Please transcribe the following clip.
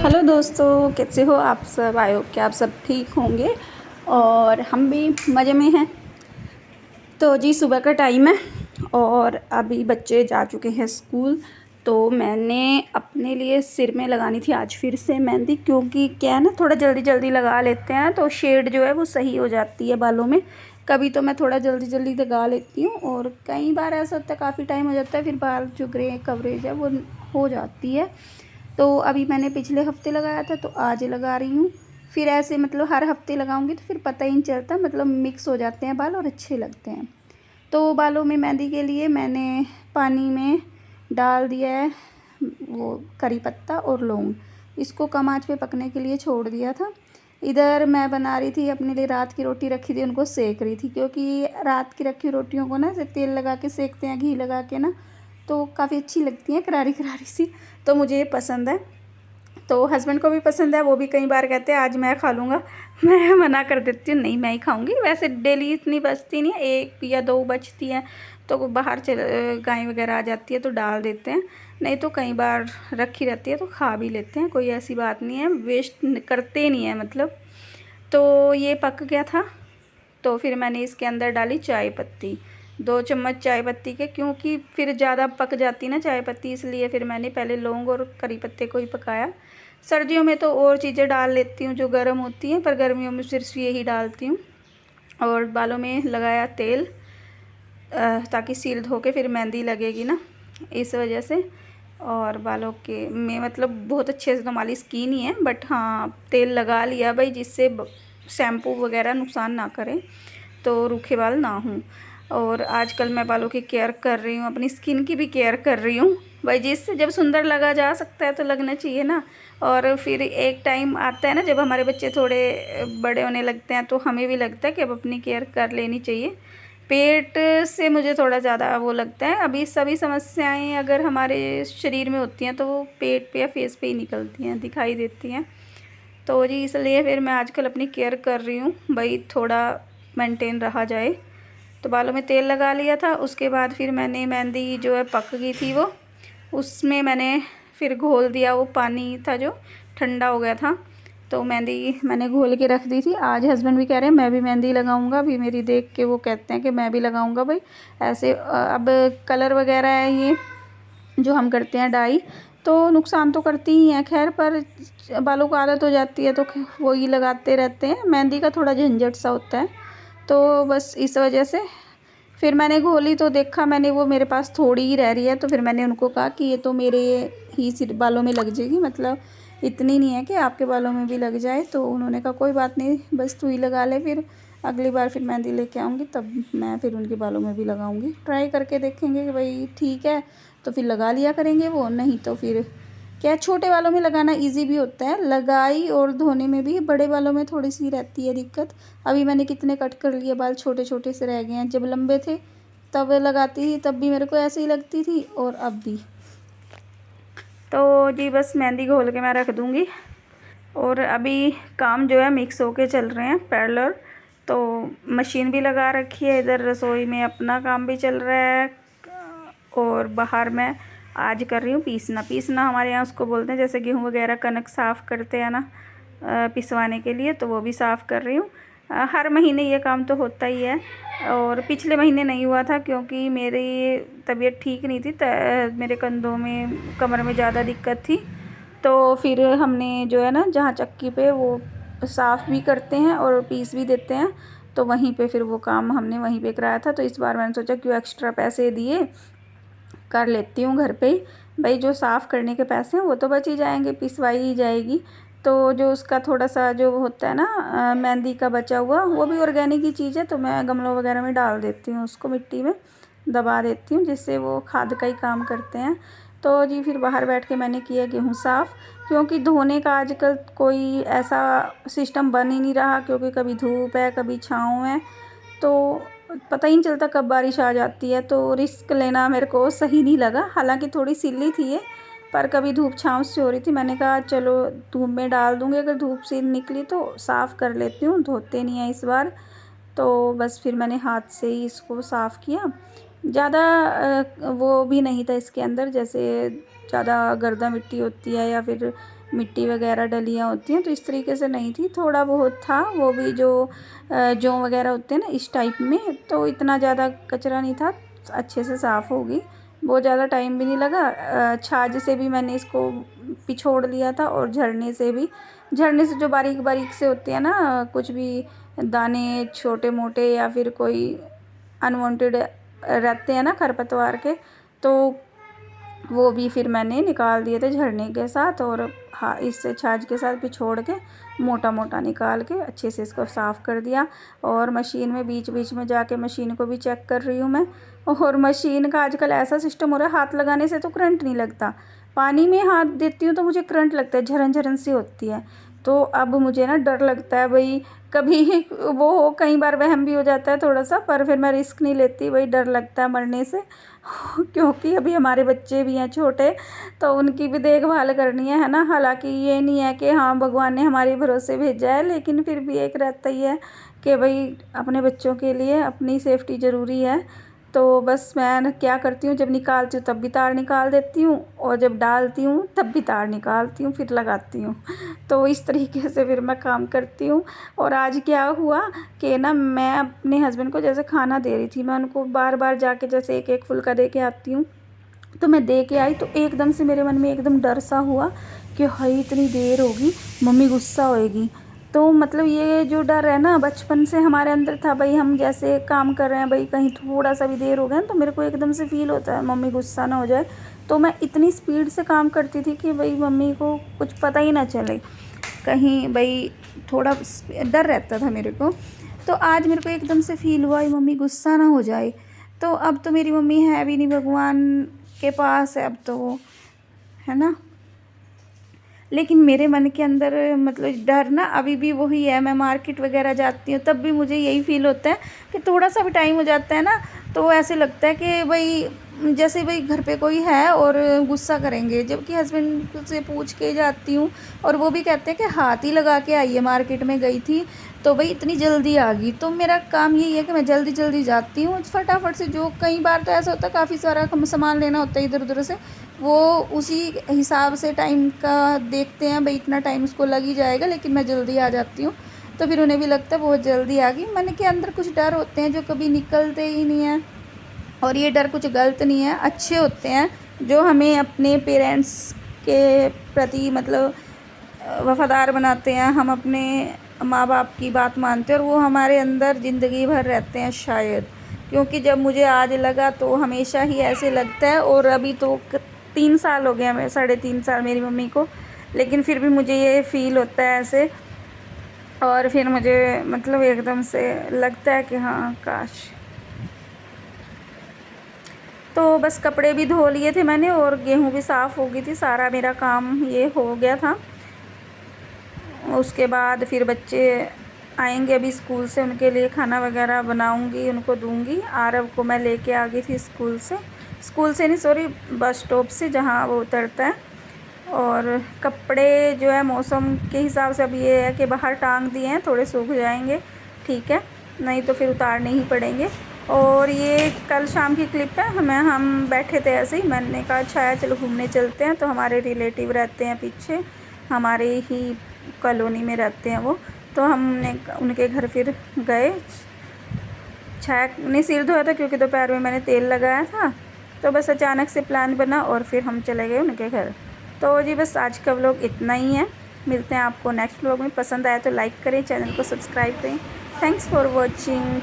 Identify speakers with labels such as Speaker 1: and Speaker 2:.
Speaker 1: Hello दोस्तों, कैसे हो आप सब। आई होप कि आप सब ठीक होंगे और हम भी मज़े में हैं। तो जी सुबह का टाइम है और अभी बच्चे जा चुके हैं स्कूल। तो मैंने अपने लिए सिर में लगानी थी आज फिर से मेहंदी, क्योंकि क्या है ना, थोड़ा जल्दी जल्दी लगा लेते हैं तो शेड जो है वो सही हो जाती है बालों में। कभी तो मैं थोड़ा जल्दी जल्दी लगा लेती हूँ और कई बार ऐसा होता है काफ़ी टाइम हो जाता है, फिर बाल जो ग्रे कवरेज है वो हो जाती है। तो अभी मैंने पिछले हफ्ते लगाया था तो आज लगा रही हूँ। फिर ऐसे मतलब हर हफ्ते लगाऊंगी तो फिर पता ही नहीं चलता, मतलब मिक्स हो जाते हैं बाल और अच्छे लगते हैं। तो बालों में मेहंदी के लिए मैंने पानी में डाल दिया है वो करी पत्ता और लौंग। इसको कम आंच पे पकने के लिए छोड़ दिया था। इधर मैं बना रही थी अपने लिए, रात की रोटी रखी थी उनको सेक रही थी, क्योंकि रात की रखी रोटियों को ना ऐसे तेल लगा के सेकते हैं, घी लगा के ना, तो काफ़ी अच्छी लगती हैं, करारी करारी सी। तो मुझे ये पसंद है, तो हस्बैंड को भी पसंद है। वो भी कई बार कहते हैं आज मैं खा लूँगा। मैं मना कर देती हूँ, नहीं मैं ही खाऊंगी। वैसे डेली इतनी बचती नहीं है, 1 या 2 बचती हैं तो बाहर गाय वगैरह आ जाती है तो डाल देते हैं, नहीं तो कई बार रखी रहती है तो खा भी लेते हैं। कोई ऐसी बात नहीं है, वेस्ट करते नहीं है मतलब। तो ये पक गया था तो फिर मैंने इसके अंदर डाली चाय पत्ती, 2 चम्मच चाय पत्ती के, क्योंकि फिर ज़्यादा पक जाती ना चाय पत्ती, इसलिए फिर मैंने पहले लौंग और करी पत्ते को ही पकाया। सर्दियों में तो और चीज़ें डाल लेती हूँ जो गर्म होती हैं, पर गर्मियों में सिर्फ यही डालती हूँ। और बालों में लगाया तेल ताकि सील धो के फिर मेहंदी लगेगी ना, इस वजह से। और बालों के में मतलब बहुत अच्छे से तो मालिश की नहीं है, बट हाँ तेल लगा लिया भाई, जिससे शैम्पू वगैरह नुकसान ना करें तो रूखे बाल ना हों। और आजकल मैं बालों की केयर कर रही हूँ, अपनी स्किन की भी केयर कर रही हूँ भाई, जिससे जब सुंदर लगा जा सकता है तो लगना चाहिए ना। और फिर एक टाइम आता है ना जब हमारे बच्चे थोड़े बड़े होने लगते हैं तो हमें भी लगता है कि अब अपनी केयर कर लेनी चाहिए। पेट से मुझे थोड़ा ज़्यादा वो लगता है, अभी सभी समस्याएं अगर हमारे शरीर में होती हैं तो वो पेट पे या फेस पे ही निकलती हैं, दिखाई देती हैं। तो जी इसलिए फिर मैं आजकल अपनी केयर कर रही हूँ भाई, थोड़ा मेंटेन रहा जाए। तो बालों में तेल लगा लिया था, उसके बाद फिर मैंने मेहंदी जो है पक गई थी वो, उसमें मैंने फिर घोल दिया। वो पानी था जो ठंडा हो गया था, तो मेहंदी मैंने घोल के रख दी थी। आज हस्बैंड भी कह रहे हैं मैं भी मेहंदी लगाऊंगा, अभी मेरी देख के वो कहते हैं कि मैं भी लगाऊंगा भाई। ऐसे अब कलर वगैरह है ये जो हम करते हैं डाई, तो नुकसान तो करती ही हैं खैर, पर बालों को आदत हो जाती है तो वो ही लगाते रहते हैं। मेहंदी का थोड़ा झंझट सा होता है, तो बस इस वजह से फिर मैंने घोली तो देखा मैंने वो मेरे पास थोड़ी ही रह रही है, तो फिर मैंने उनको कहा कि ये तो मेरे ही सिर बालों में लग जाएगी, मतलब इतनी नहीं है कि आपके बालों में भी लग जाए। तो उन्होंने कहा कोई बात नहीं, बस तू ही लगा ले, फिर अगली बार फिर मेहंदी लेके आऊँगी तब मैं फिर उनके बालों में भी लगाऊँगी। ट्राई करके देखेंगे कि भाई ठीक है तो फिर लगा लिया करेंगे वो, नहीं तो फिर क्या। छोटे बालों में लगाना इजी भी होता है, लगाई और धोने में भी। बड़े बालों में थोड़ी सी रहती है दिक्कत। अभी मैंने कितने कट कर लिए बाल, छोटे छोटे से रह गए हैं। जब लंबे थे तब लगाती थी, तब भी मेरे को ऐसे ही लगती थी और अब भी। तो जी बस मेहंदी घोल के मैं रख दूँगी। और अभी काम जो है मिक्स होके चल रहे हैं पैरेलल, तो मशीन भी लगा रखी है, इधर रसोई में अपना काम भी चल रहा है और बाहर मैं आज कर रही हूँ पीसना। पीसना हमारे यहाँ उसको बोलते हैं, जैसे गेहूँ वगैरह कनक साफ़ करते हैं ना पिसवाने के लिए, तो वो भी साफ़ कर रही हूँ। हर महीने ये काम तो होता ही है। और पिछले महीने नहीं हुआ था क्योंकि मेरी तबीयत ठीक नहीं थी, मेरे कंधों में कमर में ज़्यादा दिक्कत थी। तो फिर हमने जो है ना, जहाँ चक्की पे वो साफ़ भी करते हैं और पीस भी देते हैं, तो वहीं पे फिर वो काम हमने वहीं पे कराया था। तो इस बार मैंने सोचा क्यों एक्स्ट्रा पैसे दिए, कर लेती हूँ घर पे ही। भाई जो साफ़ करने के पैसे हैं वो तो बच ही जाएंगे, पिसवाई ही जाएगी। तो जो उसका थोड़ा सा जो होता है ना मेहंदी का बचा हुआ, वो भी ऑर्गेनिक ही चीज़ है, तो मैं गमलों वगैरह में डाल देती हूँ, उसको मिट्टी में दबा देती हूँ, जिससे वो खाद का ही काम करते हैं। तो जी फिर बाहर बैठ के मैंने किया गेहूँ साफ़, क्योंकि धोने का आजकल कोई ऐसा सिस्टम बन ही नहीं रहा, क्योंकि कभी धूप है कभी छाँव है, तो पता ही नहीं चलता कब बारिश आ जाती है। तो रिस्क लेना मेरे को सही नहीं लगा, हालांकि थोड़ी सिल्ली थी ये, पर कभी धूप छाँव से हो रही थी। मैंने कहा चलो धूप में डाल दूँगी, अगर धूप से निकली तो साफ़ कर लेती हूँ, धोते नहीं है इस बार। तो बस फिर मैंने हाथ से ही इसको साफ़ किया। ज़्यादा वो भी नहीं था इसके अंदर, जैसे ज़्यादा गर्दा मिट्टी होती है या फिर मिट्टी वगैरह डलियाँ होती हैं, तो इस तरीके से नहीं थी, थोड़ा बहुत था, वो भी जो जौ वगैरह होते हैं ना इस टाइप में, तो इतना ज़्यादा कचरा नहीं था, अच्छे से साफ़ होगी। बहुत ज़्यादा टाइम भी नहीं लगा। छाछ से भी मैंने इसको पिछोड़ लिया था और झड़ने से भी, झड़ने से जो बारीक बारीक से होते हैं ना कुछ भी दाने छोटे मोटे या फिर कोई अनवांटेड रहते हैं ना खरपतवार के, तो वो भी फिर मैंने निकाल दिए थे झड़ने के साथ। और हाँ, इससे छाछ के साथ पिछोड़ के मोटा मोटा निकाल के अच्छे से इसको साफ़ कर दिया। और मशीन में बीच बीच में जाके मशीन को भी चेक कर रही हूँ मैं। और मशीन का आजकल ऐसा सिस्टम हो रहा है, हाथ लगाने से तो करंट नहीं लगता, पानी में हाथ देती हूँ तो मुझे करंट लगता है, झरन झरन सी होती है। तो अब मुझे ना डर लगता है भाई, कभी वो हो, कई बार वहम भी हो जाता है थोड़ा सा, पर फिर मैं रिस्क नहीं लेती, भाई डर लगता है मरने से क्योंकि अभी हमारे बच्चे भी हैं छोटे, तो उनकी भी देखभाल करनी है ना। हालांकि ये नहीं है कि हाँ भगवान ने हमारे भरोसे भेजा है, लेकिन फिर भी एक रहता ही है कि भाई अपने बच्चों के लिए अपनी सेफ्टी ज़रूरी है। तो बस मैं क्या करती हूँ, जब निकालती हूँ तब भी तार निकाल देती हूँ, और जब डालती हूँ तब भी तार निकालती हूँ, फिर लगाती हूँ। तो इस तरीके से फिर मैं काम करती हूँ। और आज क्या हुआ कि ना, मैं अपने हस्बैंड को जैसे खाना दे रही थी, मैं उनको बार बार जाके जैसे एक एक फुल्का दे के आती हूँ, तो मैं दे के आई तो एकदम से मेरे मन में एकदम डर सा हुआ कि हाय इतनी देर होगी, मम्मी गुस्सा होएगी। तो मतलब ये जो डर है ना बचपन से हमारे अंदर था, भाई हम जैसे काम कर रहे हैं, भाई कहीं थोड़ा सा भी देर हो गया तो मेरे को एकदम से फील होता है मम्मी गुस्सा ना हो जाए। तो मैं इतनी स्पीड से काम करती थी कि भाई मम्मी को कुछ पता ही ना चले, कहीं भाई थोड़ा डर रहता था मेरे को। तो आज मेरे को एकदम से फील हुआ मम्मी गुस्सा ना हो जाए। तो अब तो मेरी मम्मी है भी नहीं, भगवान के पास है अब तो वो, है ना। लेकिन मेरे मन के अंदर मतलब डर ना अभी भी वही है। मैं मार्केट वगैरह जाती हूँ तब भी मुझे यही फील होता है कि थोड़ा सा भी टाइम हो जाता है ना, तो ऐसे लगता है कि भाई जैसे भाई घर पे कोई है और गुस्सा करेंगे। जबकि हस्बैंड से पूछ के जाती हूँ और वो भी कहते हैं कि हाथ ही लगा के आई है, मार्केट में गई थी तो भाई इतनी जल्दी आ गई। तो मेरा काम यही है कि मैं जल्दी जल्दी जाती हूँ फटाफट से। जो कई बार तो ऐसा होता है काफ़ी सारा सामान लेना होता है इधर उधर से, वो उसी हिसाब से टाइम का देखते हैं, भाई इतना टाइम उसको लग ही जाएगा, लेकिन मैं जल्दी आ जाती हूँ। तो फिर उन्हें भी लगता है बहुत जल्दी आ गई। मन के अंदर कुछ डर होते हैं जो कभी निकलते ही नहीं हैं, और ये डर कुछ गलत नहीं है, अच्छे होते हैं, जो हमें अपने पेरेंट्स के प्रति मतलब वफ़ादार बनाते हैं। हम अपने माँ बाप की बात मानते हैं और वो हमारे अंदर ज़िंदगी भर रहते हैं शायद। क्योंकि जब मुझे आज लगा तो हमेशा ही ऐसे लगता है। और अभी तो 3 साल हो गए, मैं 3.5 साल मेरी मम्मी को, लेकिन फिर भी मुझे ये फ़ील होता है ऐसे। और फिर मुझे मतलब एकदम से लगता है कि हाँ काश। तो बस कपड़े भी धो लिए थे मैंने और गेहूँ भी साफ़ हो गई थी, सारा मेरा काम ये हो गया था। उसके बाद फिर बच्चे आएंगे अभी स्कूल से, उनके लिए खाना वगैरह बनाऊंगी, उनको दूंगी। आरव को मैं लेके आ गई थी स्कूल से नहीं सॉरी, बस स्टॉप से जहाँ वो उतरता है। और कपड़े जो है मौसम के हिसाब से अब ये है कि बाहर टांग दिए हैं, थोड़े सूख जाएंगे ठीक है, नहीं तो फिर उतारने ही पड़ेंगे। और ये कल शाम की क्लिप है, हम बैठे थे ऐसे ही, मैंने कहा अच्छा चलो घूमने चलते हैं। तो हमारे रिलेटिव रहते हैं पीछे, हमारे ही कॉलोनी में रहते हैं वो, तो हमने उनके घर फिर गए। छाया ने सिर धोया था क्योंकि दोपहर में मैंने तेल लगाया था, तो बस अचानक से प्लान बना और फिर हम चले गए उनके घर। तो जी बस आज का व्लॉग इतना ही है, मिलते हैं आपको नेक्स्ट व्लॉग में। पसंद आया तो लाइक करें, चैनल को सब्सक्राइब करें। Thanks for watching.